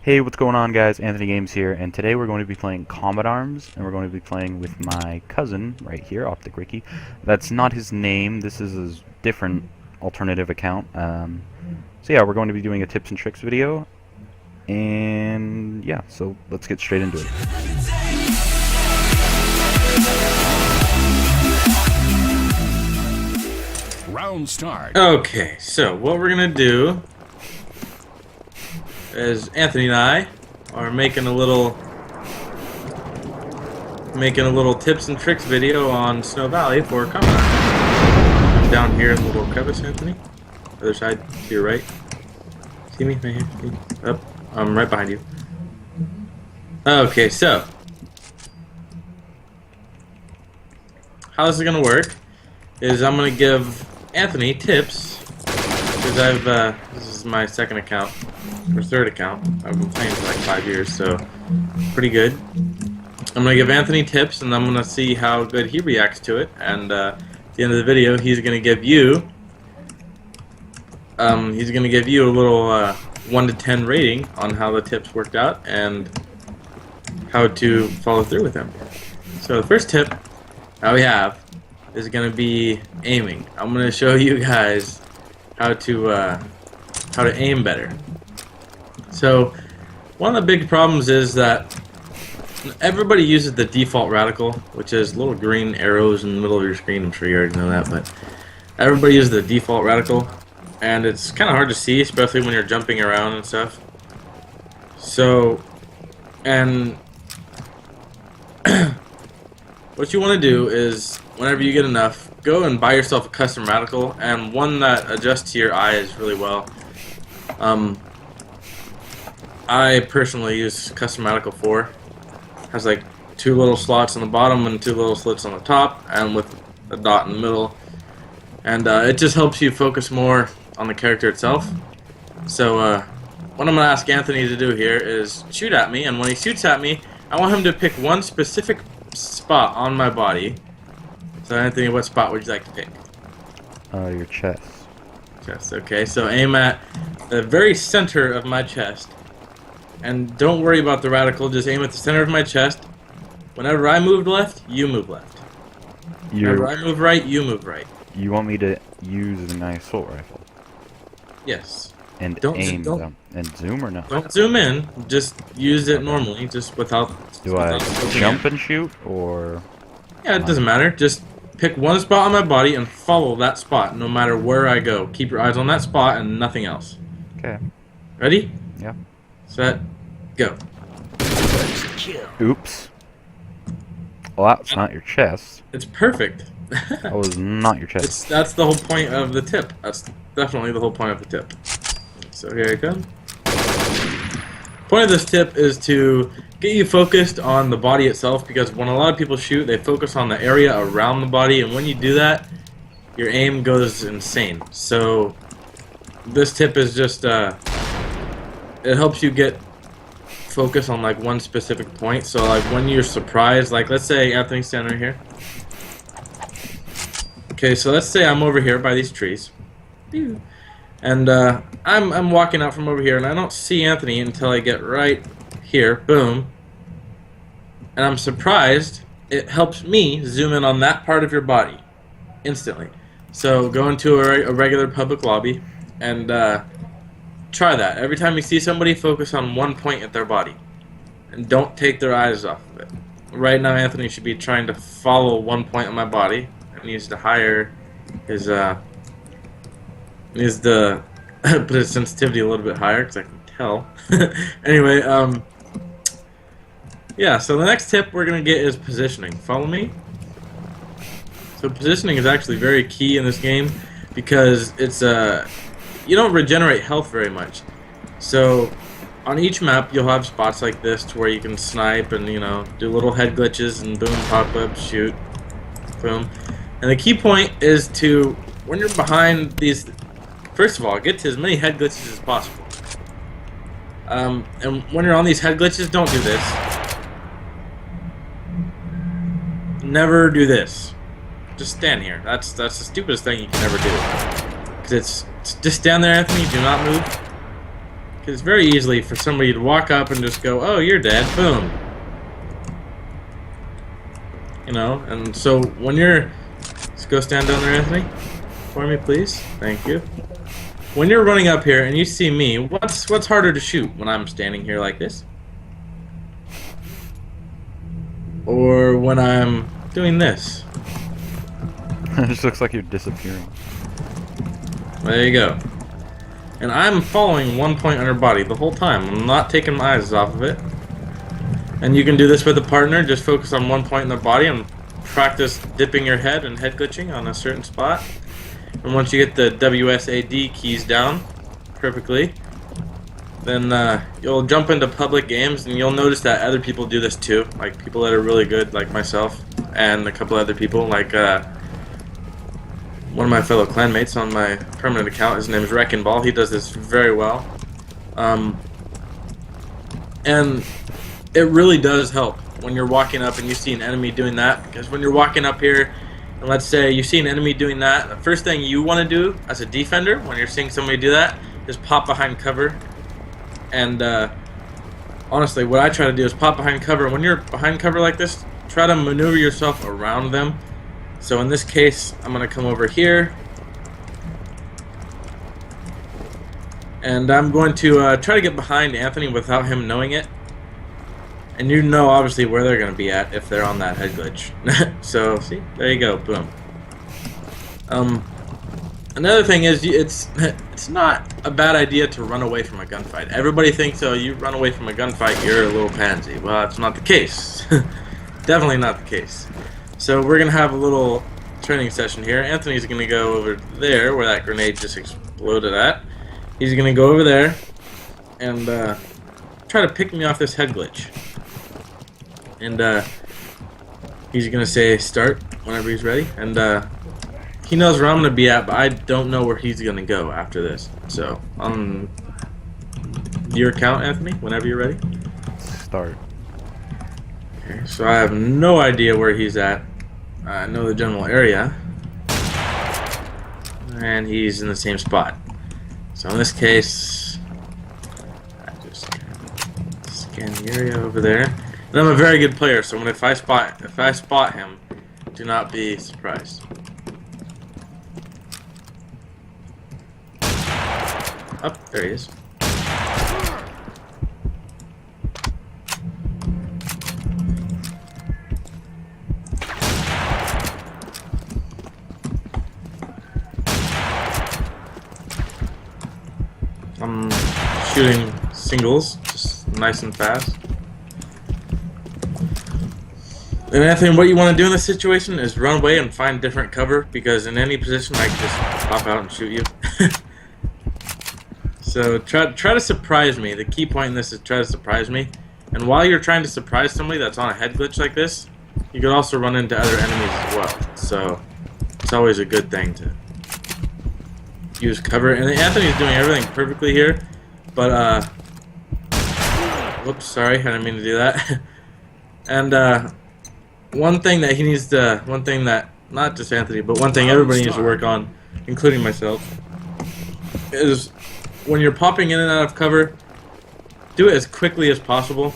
Hey, what's going on, guys? AnthonyGames here, and today we're going to be playing Comet Arms, and we're going to be playing with my cousin right here, OpticRickey. That's not his name. This is his different alternative account. So yeah, we're going to be doing a tips and tricks video, and yeah, so let's get straight into it. Round start. Okay, so what we're gonna do is Anthony and I are making a little tips and tricks video on Snow Valley for Comet. I'm down here in the little crevice, Anthony. Other side to your right. See me right here? See me? Up. I'm right behind you. Okay, so how this is gonna work is I'm gonna give Anthony tips because this is my second account or third account. I've been playing for like 5 years, so pretty good. I'm gonna give Anthony tips, and I'm gonna see how good he reacts to it. And at the end of the video, he's gonna give you a little 1 to 10 rating on how the tips worked out and how to follow through with them. So the first tip that we have is going to be aiming. I'm going to show you guys how to aim better. So one of the big problems is that everybody uses the default reticle, which is little green arrows in the middle of your screen. I'm sure you already know that, but everybody uses the default reticle, and it's kind of hard to see, especially when you're jumping around and stuff. So, and what you want to do is, whenever you get enough, go and buy yourself a custom reticle, and one that adjusts to your eyes really well. I personally use custom reticle 4. Has like 2 little slots on the bottom and 2 little slits on the top, and with a dot in the middle. And it just helps you focus more on the character itself. So what I'm going to ask Anthony to do here is shoot at me, and when he shoots at me, I want him to pick one specific spot on my body. So Anthony, what spot would you like to pick? Your chest. Chest, okay. So aim at the very center of my chest. And don't worry about the reticle, just aim at the center of my chest. Whenever I move left, you move left. Whenever I move right, you move right. You want me to use an assault rifle? Yes. And aim them and zoom or not? Don't zoom in, just use it normally, just without... Do I jump and shoot, or...? Yeah, it doesn't matter. Just pick one spot on my body and follow that spot no matter where I go. Keep your eyes on that spot and nothing else. Okay. Ready? Yeah. Set. Go. Oops. Well, that's not your chest. It's perfect. That was not your chest. That's the whole point of the tip. That's definitely the whole point of the tip. So here I go. Point of this tip is to get you focused on the body itself, because when a lot of people shoot, they focus on the area around the body, and when you do that, your aim goes insane. So this tip is just it helps you get focus on like one specific point. So like when you're surprised, like let's say Anthony's standing right here. Okay, so let's say I'm over here by these trees. And I'm walking out from over here, and I don't see Anthony until I get right here. Boom. And I'm surprised. It helps me zoom in on that part of your body instantly. So go into a regular public lobby and try that. Every time you see somebody, focus on one point at their body. And don't take their eyes off of it. Right now, Anthony should be trying to follow one point on my body. He needs to higher his put his sensitivity a little bit higher, because I can tell. Anyway, yeah, so the next tip we're going to get is positioning. Follow me? So positioning is actually very key in this game, because it's you don't regenerate health very much. So on each map you'll have spots like this to where you can snipe and, you know, do little head glitches and boom, pop up, shoot, boom. And the key point is to, when you're behind these, first of all, get to as many head glitches as possible. And when you're on these head glitches, don't do this. Never do this. Just stand here. That's the stupidest thing you can ever do. Because it's just stand there, Anthony. Do not move. It's very easily for somebody to walk up and just go, "Oh, you're dead." Boom. You know, and so when you're, let's go stand down there, Anthony, for me, please. Thank you. When you're running up here and you see me, what's harder to shoot when I'm standing here like this, or when I'm doing this? It just looks like you're disappearing. There you go. And I'm following one point on her body the whole time. I'm not taking my eyes off of it. And you can do this with a partner. Just focus on one point in their body and practice dipping your head and head glitching on a certain spot. And once you get the WSAD keys down perfectly, then you'll jump into public games and you'll notice that other people do this too. Like people that are really good, like myself, and a couple other people, like one of my fellow clanmates on my permanent account. His name is Wrecking Ball. He does this very well. And it really does help when you're walking up and you see an enemy doing that, because when you're walking up here and let's say you see an enemy doing that, the first thing you want to do as a defender when you're seeing somebody do that is pop behind cover. And honestly, what I try to do is pop behind cover. When you're behind cover like this, try to maneuver yourself around them. So in this case, I'm going to come over here and I'm going to try to get behind Anthony without him knowing it. And you know obviously where they're going to be at if they're on that head glitch. So see, there you go, boom. Another thing is it's not a bad idea to run away from a gunfight. Everybody thinks, oh, you run away from a gunfight, you're a little pansy. Well, that's not the case. Definitely not the case. So we're going to have a little training session here. Anthony's going to go over there where that grenade just exploded at. He's going to go over there and try to pick me off this head glitch. And he's going to say start whenever he's ready. And he knows where I'm going to be at, but I don't know where he's going to go after this. So on your account, Anthony, whenever you're ready. Start. Okay, so I have no idea where he's at. I know the general area. And he's in the same spot. So in this case, I just scan the area over there. And I'm a very good player, so if I spot him, do not be surprised. Oh, there he is. I'm shooting singles, just nice and fast. And Anthony, what you want to do in this situation is run away and find different cover, because in any position I can just pop out and shoot you. So try to surprise me. The key point in this is try to surprise me. And while you're trying to surprise somebody that's on a head glitch like this, you could also run into other enemies as well. So it's always a good thing to use cover. And Anthony's doing everything perfectly here, but whoops, sorry, I didn't mean to do that. And one thing that he needs to, one thing that, not just Anthony, but one thing everybody needs to work on, including myself, is when you're popping in and out of cover, do it as quickly as possible.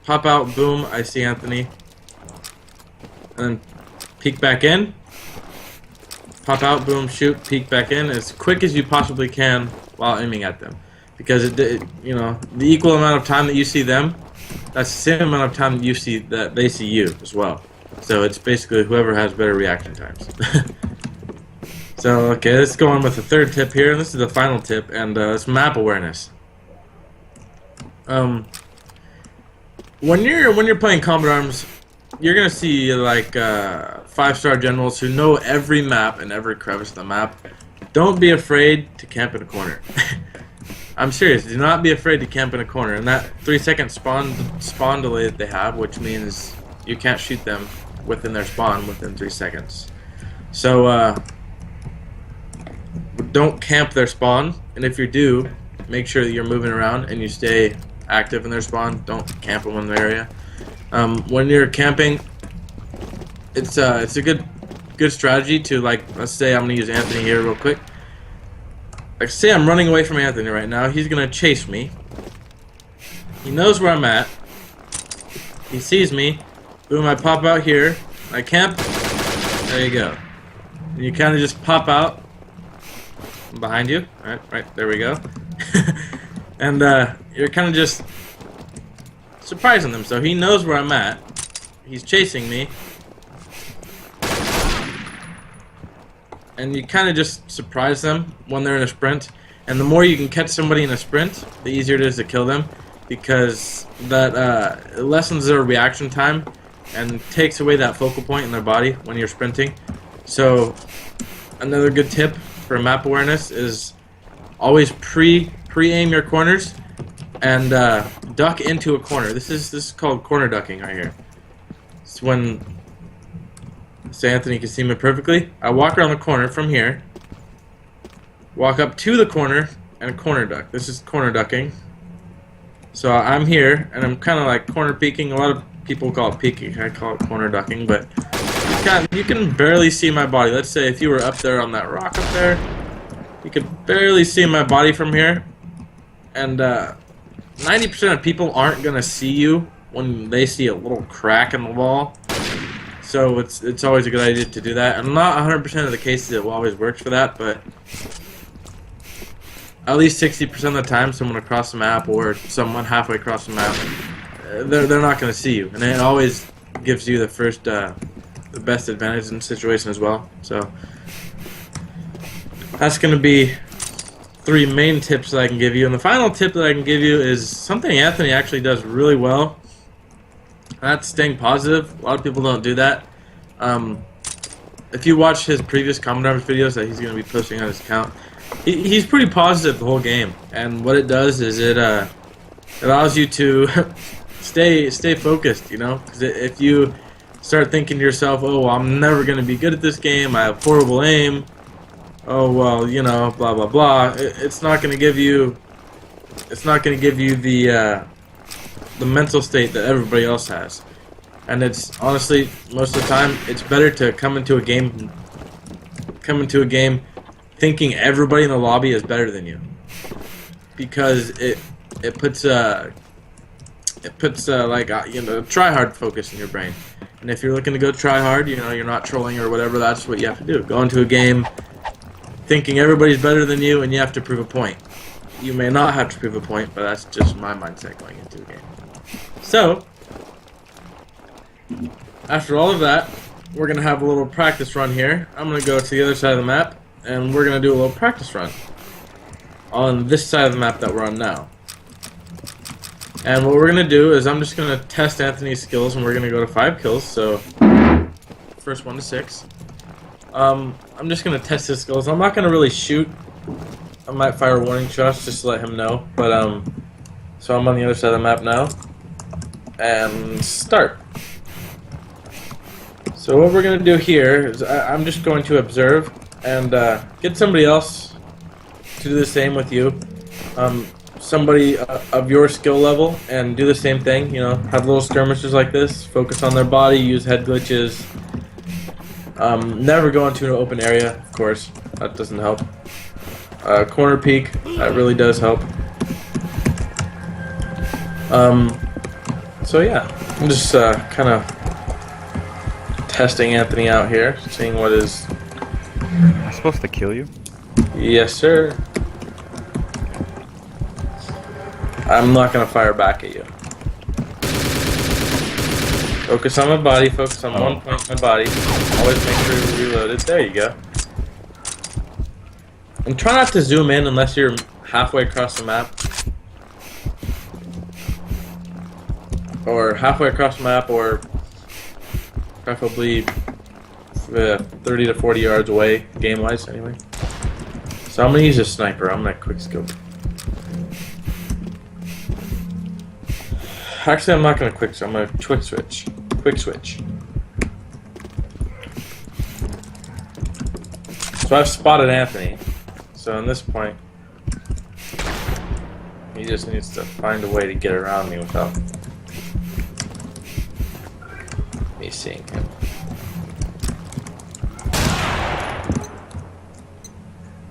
Pop out, boom, I see Anthony. And then peek back in. Pop out, boom, shoot, peek back in as quick as you possibly can while aiming at them. Because you know, the equal amount of time that you see them, that's the same amount of time that you see that they see you as well. So it's basically whoever has better reaction times. So okay, let's go on with the third tip here. This is the final tip, and it's map awareness. When you're playing Combat Arms, you're gonna see like 5-star generals who know every map and every crevice of the map. Don't be afraid to camp in a corner. I'm serious. Do not be afraid to camp in a corner. And that 3-second spawn delay that they have, which means you can't shoot them within their spawn within 3 seconds. So don't camp their spawn. And if you do, make sure that you're moving around and you stay active in their spawn. Don't camp them in the area. When you're camping, it's a good strategy to, like, let's say I'm gonna use Anthony here real quick. like say I'm running away from Anthony right now, he's gonna chase me. He knows where I'm at. He sees me. Boom, I pop out here. I camp. There you go. And you kind of just pop out. I'm behind you. Right, there we go. And you're kind of just surprising them. So he knows where I'm at. He's chasing me. And you kind of just surprise them when they're in a sprint. And the more you can catch somebody in a sprint, the easier it is to kill them. Because that lessens their reaction time and takes away that focal point in their body when you're sprinting. So another good tip for map awareness is always pre-aim your corners and duck into a corner. This is called corner ducking right here. It's when, so Anthony can see me perfectly. I walk around the corner from here, walk up to the corner, and corner duck. This is corner ducking. So I'm here, and I'm kind of like corner peeking. A lot of people call it peeking. I call it corner ducking, but you can barely see my body. Let's say if you were up there on that rock up there, you could barely see my body from here. And 90% of people aren't gonna see you when they see a little crack in the wall. So it's always a good idea to do that. And not 100% of the cases it always works for that, but at least 60% of the time, someone across the map or someone halfway across the map, they're not going to see you, and it always gives you the best advantage in the situation as well. So that's going to be 3 main tips that I can give you, and the final tip that I can give you is something Anthony actually does really well. That's staying positive. A lot of people don't do that. If you watch his previous Commodore videos that he's going to be posting on his account, he's pretty positive the whole game, and what it does is it allows you to stay focused, you know, because if you start thinking to yourself, oh, well, I'm never going to be good at this game, I have horrible aim, oh, well, you know, blah blah blah, it's not going to give you the mental state that everybody else has. And it's honestly, most of the time, it's better to come into a game thinking everybody in the lobby is better than you, because it puts like you know, try hard focus in your brain. And if you're looking to go try hard, you know, you're not trolling or whatever, that's what you have to do. Go into a game thinking everybody's better than you, and you have to prove a point. You may not have to prove a point, but that's just my mindset going into a game. So after all of that, we're gonna have a little practice run here. I'm gonna go to the other side of the map, and we're going to do a little practice run on this side of the map that we're on now. And what we're going to do is I'm just going to test Anthony's skills, and we're going to go to 5 kills, so first 1 to 6. I'm just going to test his skills. I'm not going to really shoot. I might fire warning shots just to let him know, but so I'm on the other side of the map now, and start. So what we're going to do here is I'm just going to observe and get somebody else to do the same with you. Somebody of your skill level, and do the same thing, you know, have little skirmishes like this, focus on their body, use head glitches. Never go into an open area, of course, that doesn't help. Corner peek, that really does help. So yeah, I'm just kind of testing Anthony out here, seeing what is... Am I supposed to kill you? Yes, sir. I'm not gonna fire back at you. Focus on my body, focus on one point on my body. Always make sure you reload it. There you go. And try not to zoom in unless you're halfway across the map. Or halfway across the map, or preferably 30 to 40 yards away, game-wise, anyway. So I'm gonna use a sniper. I'm gonna quick scope. Actually, I'm not gonna quick scope. I'm gonna quick switch. Quick switch. So I've spotted Anthony. So at this point, he just needs to find a way to get around me without me seeing him.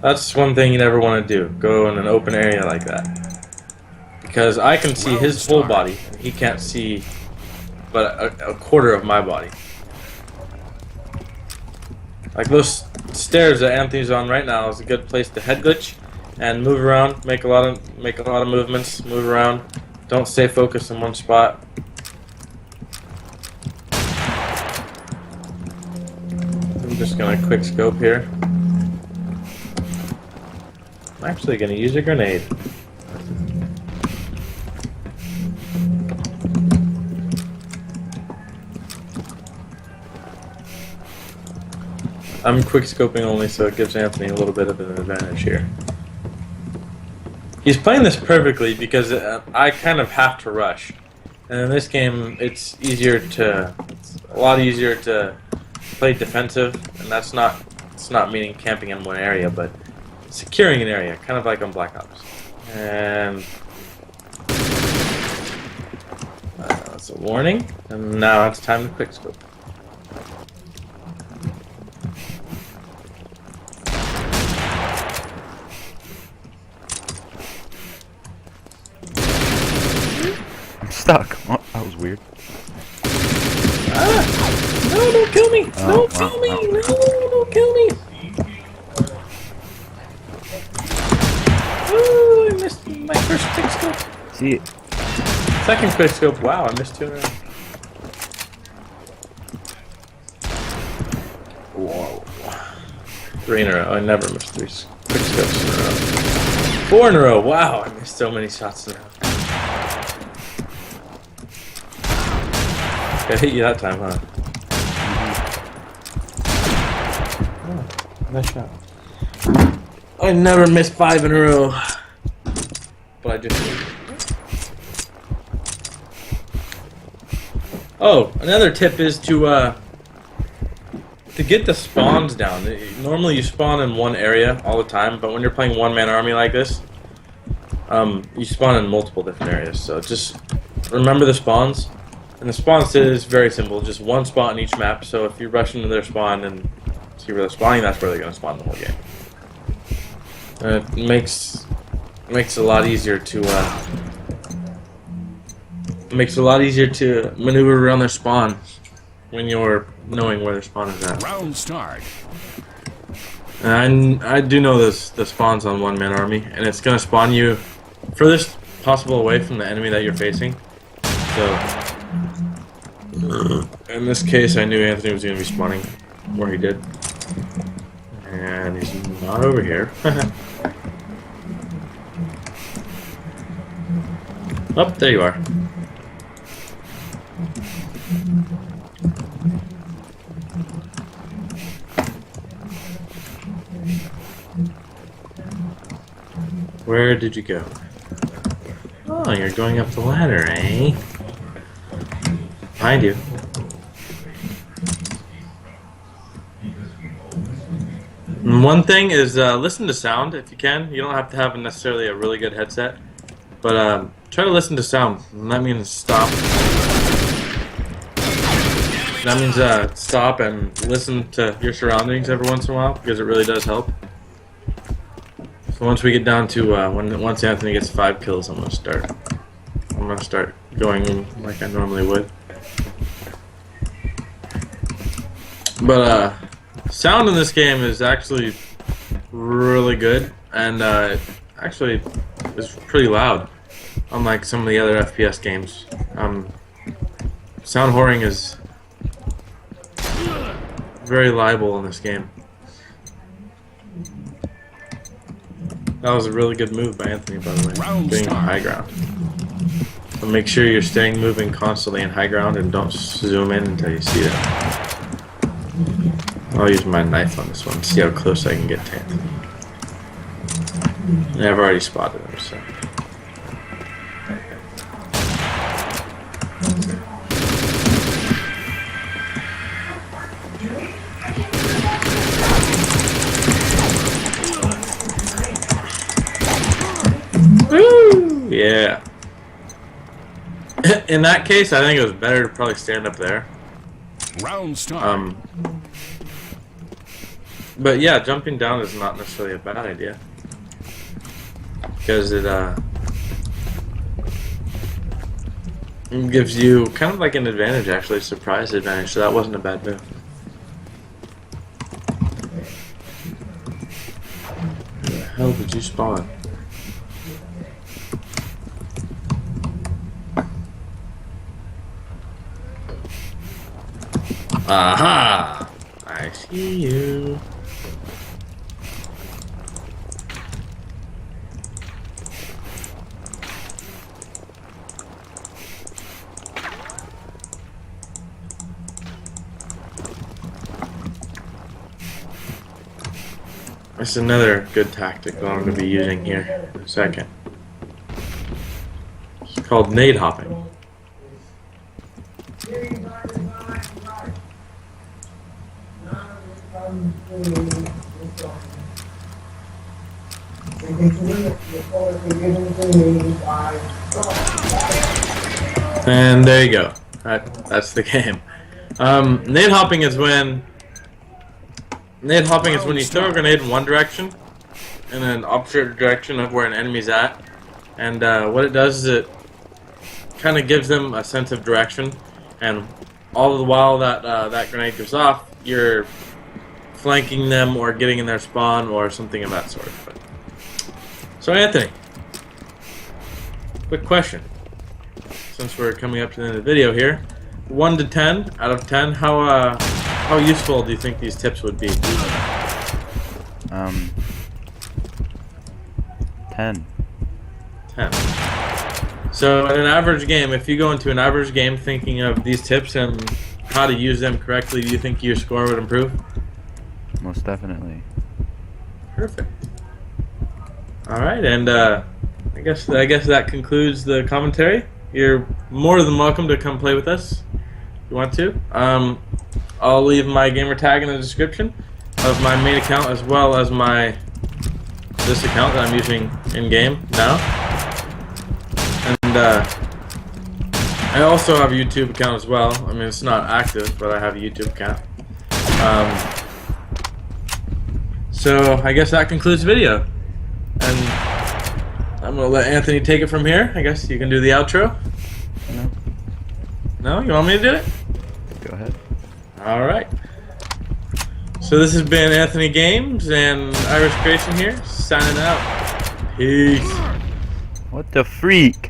That's one thing you never want to do. Go in an open area like that. Because I can see his whole body, and he can't see but a quarter of my body. Like those stairs that Anthony's on right now is a good place to head glitch and move around, make a lot of movements, move around. Don't stay focused in one spot. I'm just gonna quick scope here. I'm actually gonna use a grenade. I'm quick scoping only, so it gives Anthony a little bit of an advantage here. He's playing this perfectly because I kind of have to rush, and in this game, it's a lot easier to play defensive, and it's not meaning camping in one area, but securing an area, kind of like on Black Ops. And that's a warning, and now it's time to quick scope. Stuck. Oh, that was weird. Ah! No, don't kill me! Don't kill me! No, don't kill me! Oh, I missed my first quick scope. See, Second quick scope. Wow, I missed 2 in a row. Whoa. 3 in a row. I never missed 3 quick scopes in a row. 4 in a row. Wow, I missed so many shots in a row. I hit you that time, huh? Oh, nice shot. I never missed 5 in a row. But I just did. Oh, another tip is to get the spawns down. Normally you spawn in one area all the time, but when you're playing one-man army like this, you spawn in multiple different areas. So just remember the spawns. And the spawn is very simple, just one spot in each map, so if you rush into their spawn and see where they're spawning, that's where they're going to spawn the whole game. And it makes it a lot easier to maneuver around their spawn when you're knowing where their spawn is at. Round start. And I do know the spawns on one-man army, and it's going to spawn you furthest possible away from the enemy that you're facing. So in this case, I knew Anthony was going to be spawning where he did. And he's not over here. Oh, there you are. Where did you go? Oh, you're going up the ladder, eh? Behind you. And one thing is listen to sound if you can. You don't have to have necessarily a really good headset, but try to listen to sound. And that means stop. That means stop and listen to your surroundings every once in a while, because it really does help. So once we get down to once Anthony gets 5 kills, I'm gonna start going like I normally would. But sound in this game is actually really good, and actually is pretty loud, unlike some of the other FPS games. Sound whoring is very liable in this game. That was a really good move by Anthony, by the way, being on high ground. So make sure you're staying moving constantly in high ground and don't zoom in until you see it. I'll use my knife on this one, see how close I can get to Anthony. And I've already spotted him, so. Woo! Yeah. In that case, I think it was better to probably stand up there. Round start. But yeah, jumping down is not necessarily a bad idea. Because it gives you kind of like an advantage, actually, a surprise advantage, so that wasn't a bad move. Where the hell did you spawn? Aha! I see you. That's another good tactic that I'm going to be using here in a second. It's called nade hopping. And there you go. That's the game. Nade hopping is when you throw a grenade in one direction and then opposite direction of where an enemy's at. And what it does is it kind of gives them a sense of direction, and all the while that that grenade goes off, you're flanking them or getting in their spawn or something of that sort. So Anthony, quick question. Since we're coming up to the end of the video here, 1 to 10 out of 10, how useful do you think these tips would be? 10. 10. So in an average game, if you go into an average game thinking of these tips and how to use them correctly, do you think your score would improve? Most definitely. Perfect. All right, and I guess that concludes the commentary. You're more than welcome to come play with us if you want to. I'll leave my gamer tag in the description of my main account as well as this account that I'm using in game now. And I also have a YouTube account as well. I mean, it's not active, but I have a YouTube account. So I guess that concludes the video. And I'm going to let Anthony take it from here. I guess you can do the outro. No. No? You want me to do it? Go ahead. Alright. So this has been AnthonyGames and IrishCreation here, signing out. Peace. What the freak?